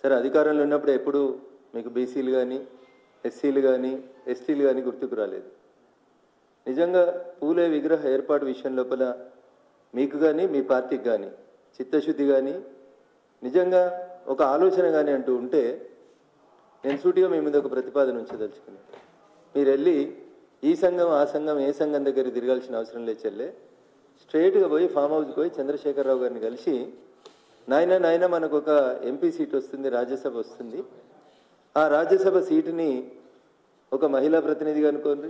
సరే అధికారంలో ఉన్నప్పుడు ఎప్పుడు మీకు బీసీలు కానీ ఎస్సీలు కానీ ఎస్టీలు కానీ గుర్తుకు రాలేదు. నిజంగా పూలే విగ్రహ ఏర్పాటు విషయం లోపల మీకు కానీ మీ పార్టీకి కానీ చిత్తశుద్ధి కానీ నిజంగా ఒక ఆలోచన కానీ అంటూ ఉంటే నేను సూటిగా మీ మీద ఒక ప్రతిపాదన ఉంచదలుచుకున్నాను. మీరు వెళ్ళి ఈ సంఘం ఆ సంఘం ఏ సంఘం దగ్గర తిరగాల్సిన అవసరం లేదు చెల్లె, స్ట్రైట్గా పోయి ఫామ్ హౌస్కి పోయి చంద్రశేఖరరావు గారిని కలిసి నాయన మనకు ఒక ఎంపీ సీట్ వస్తుంది, రాజ్యసభ వస్తుంది, ఆ రాజ్యసభ సీటుని ఒక మహిళా ప్రతినిధిగా అనుకోండి,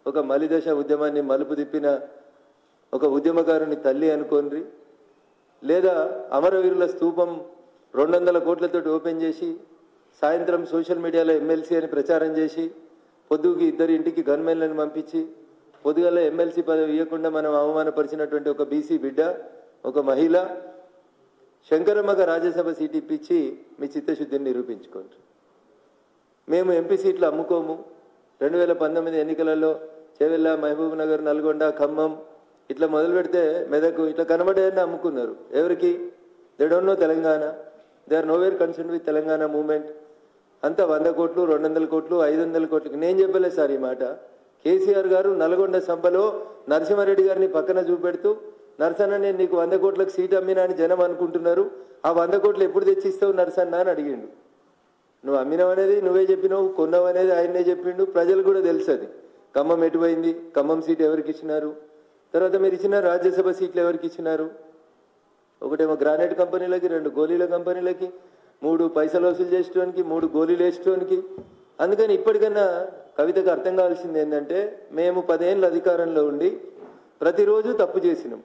ఒక మలిదశ ఉద్యమాన్ని మలుపు తిప్పిన ఒక ఉద్యమకారుని తల్లి అనుకోండి, లేదా అమరవీరుల స్తూపం 200 కోట్లతో ఓపెన్ చేసి సాయంత్రం సోషల్ మీడియాలో ఎమ్మెల్సీ అని ప్రచారం చేసి పొద్దుకి 2 ఇంటికి గన్మెన్లను పంపించి పొద్దుగల ఎమ్మెల్సీ పదవి ఇవ్వకుండా మనం అవమానపరిచినటువంటి ఒక బీసీ బిడ్డ, ఒక మహిళ శంకరమ్మగా రాజ్యసభ సీట్ ఇప్పించి మీ చిత్తశుద్ధిని నిరూపించుకోండి. మేము ఎంపీ సీట్లు అమ్ముకోము. 2019 ఎన్నికలలో చేవెళ్ళ, మహబూబ్ నగర్, నల్గొండ, ఖమ్మం ఇట్లా మొదలు పెడితే మెదకు ఇట్లా కనబడేయని అమ్ముకున్నారు. ఎవరికి? They don't know Telangana, they are nowhere concern with Telangana movement. అంతా 100 కోట్లు, 200 కోట్లు, 500 కోట్లకి. నేను చెప్పలేదు సార్ ఈ మాట. కేసీఆర్ గారు నల్గొండ సభలో నరసింహారెడ్డి గారిని పక్కన చూపెడుతూ, నరసన్న నేను నీకు 100 కోట్లకు సీట్ అమ్మినా అని జనం అనుకుంటున్నారు, ఆ 100 కోట్లు ఎప్పుడు తెచ్చిస్తావు నరసన్న అని అడిగిండు. నువ్వు అమ్మినావు అనేది నువ్వే చెప్పినావు, కొన్నావు అనేది ఆయన్నే చెప్పిండు, ప్రజలు కూడా తెలుసు అది. ఖమ్మం ఎటుపోయింది, ఖమ్మం సీట్ ఎవరికి ఇచ్చినారు, తర్వాత మీరు ఇచ్చిన రాజ్యసభ సీట్లు ఎవరికి ఇచ్చినారు? ఒకటేమో గ్రానైట్ కంపెనీలకి, 2 గోళీల కంపెనీలకి, 3 పైసలు వసూలు చేసేటానికి, 3 గోళీలు వేసేటానికి. అందుకని ఇప్పటికన్నా కవితకు అర్థం కావాల్సింది ఏంటంటే, మేము 10 ఏళ్ళ అధికారంలో ఉండి ప్రతిరోజు తప్పు చేసినాం.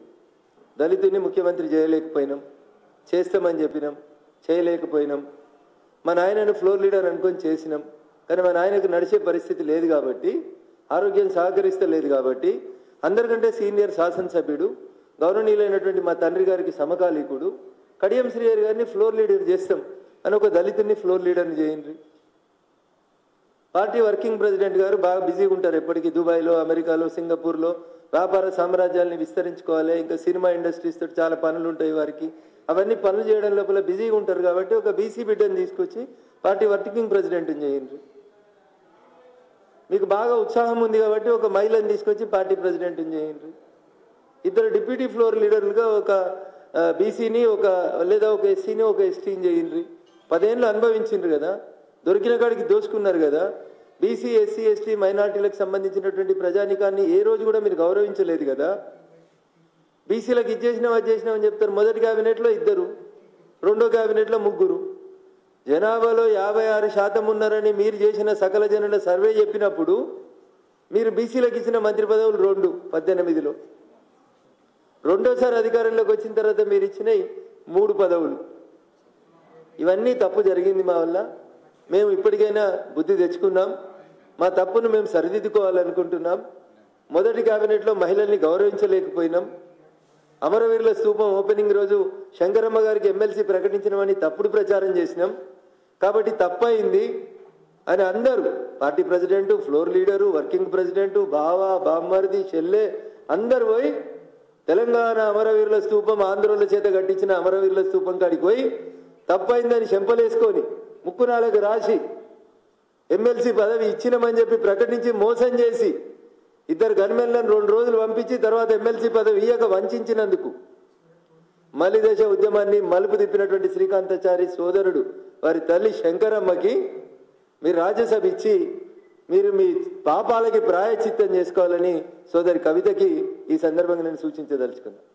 దళితుని ముఖ్యమంత్రి చేయలేకపోయినాం, చేస్తామని చెప్పినాం, చేయలేకపోయినాం. మా నాయనను ఫ్లోర్ లీడర్ అనుకొని చేసినాం, కానీ మా నాయనకు నడిచే పరిస్థితి లేదు కాబట్టి, ఆరోగ్యం సహకరిస్తలేదు కాబట్టి, అందరికంటే సీనియర్ శాసనసభ్యుడు గౌరవనీయులైనటువంటి మా తండ్రి గారికి సమకాలీకుడు కడియం శ్రీహరి గారిని ఫ్లోర్ లీడర్ చేస్తాం అని ఒక దళితుడిని ఫ్లోర్ లీడర్ని చేయండి. పార్టీ వర్కింగ్ ప్రెసిడెంట్ గారు బాగా బిజీగా ఉంటారు, ఎప్పటికీ దుబాయ్లో, అమెరికాలో, సింగపూర్లో వ్యాపార సామ్రాజ్యాన్ని విస్తరించుకోవాలి, ఇంకా సినిమా ఇండస్ట్రీస్ తోటి చాలా పనులు ఉంటాయి వారికి. అవన్నీ పనులు చేయడం లోపల బిజీగా ఉంటారు కాబట్టి ఒక బీసీ బిడ్డని తీసుకొచ్చి పార్టీ వర్కింగ్ ప్రెసిడెంట్ని చేయండి. మీకు బాగా ఉత్సాహం ఉంది కాబట్టి ఒక మహిళని తీసుకొచ్చి పార్టీ ప్రెసిడెంట్ని చేయండి. 2 డిప్యూటీ ఫ్లోర్ లీడర్లుగా ఒక బీసీని, ఒక లేదా ఒక ఎస్సీని, ఒక ఎస్టీని చేయండి. 10 ఏళ్ళు అనుభవించిండ్రు కదా, దొరికిన కాడికి దోచుకున్నారు కదా. బీసీ, ఎస్సీ, ఎస్టీ మైనార్టీలకు సంబంధించినటువంటి ప్రజానికాన్ని ఏ రోజు కూడా మీరు గౌరవించలేదు కదా. బీసీలకు ఇచ్చేసినాం, అది చేసినామని చెప్తారు. మొదటి క్యాబినెట్లో 2, రెండో క్యాబినెట్లో 3. జనాభాలో 56% ఉన్నారని మీరు చేసిన సకల జనుల సర్వే చెప్పినప్పుడు మీరు బీసీలకు ఇచ్చిన మంత్రి పదవులు 2 18లో. రెండోసారి అధికారంలోకి వచ్చిన తర్వాత మీరు ఇచ్చినవి 3 పదవులు. ఇవన్నీ తప్పు జరిగింది మా వల్ల. మేము ఇప్పటికైనా బుద్ధి తెచ్చుకున్నాం, మా తప్పును మేము సరిదిద్దుకోవాలనుకుంటున్నాం. మొదటి క్యాబినెట్లో మహిళల్ని గౌరవించలేకపోయినాం. అమరవీరుల స్తూపం ఓపెనింగ్ రోజు శంకరమ్మ గారికి ఎమ్మెల్సీ ప్రకటించినామని తప్పుడు ప్రచారం చేసినాం కాబట్టి తప్పయింది అని అందరూ, party president, floor leader, working president, బావ, బామ్మర్ది, చెల్లె అందరు పోయి తెలంగాణ అమరవీరుల స్తూపం, ఆంధ్రుల చేత కట్టించిన అమరవీరుల స్తూపం కాడికి పోయి తప్పైందని చెంపలేసుకొని ముక్కు నాలుగు రాసి ఎమ్మెల్సీ పదవి ఇచ్చినామని చెప్పి ప్రకటించి మోసం చేసి 2 గన్మెన్లను 2 రోజులు పంపించి తర్వాత ఎమ్మెల్సీ పదవి ఇయ్యక వంచినందుకు మలిదశ ఉద్యమాన్ని మలుపు తిప్పినటువంటి శ్రీకాంతాచారి సోదరుడు వారి తల్లి శంకరమ్మకి మీరు రాజ్యసభ ఇచ్చి మీరు మీ పాపాలకి ప్రాయశ్చిత్తం చేసుకోవాలని సోదరి కవితకి ఈ సందర్భంగా నేను సూచించదలుచుకున్నాను.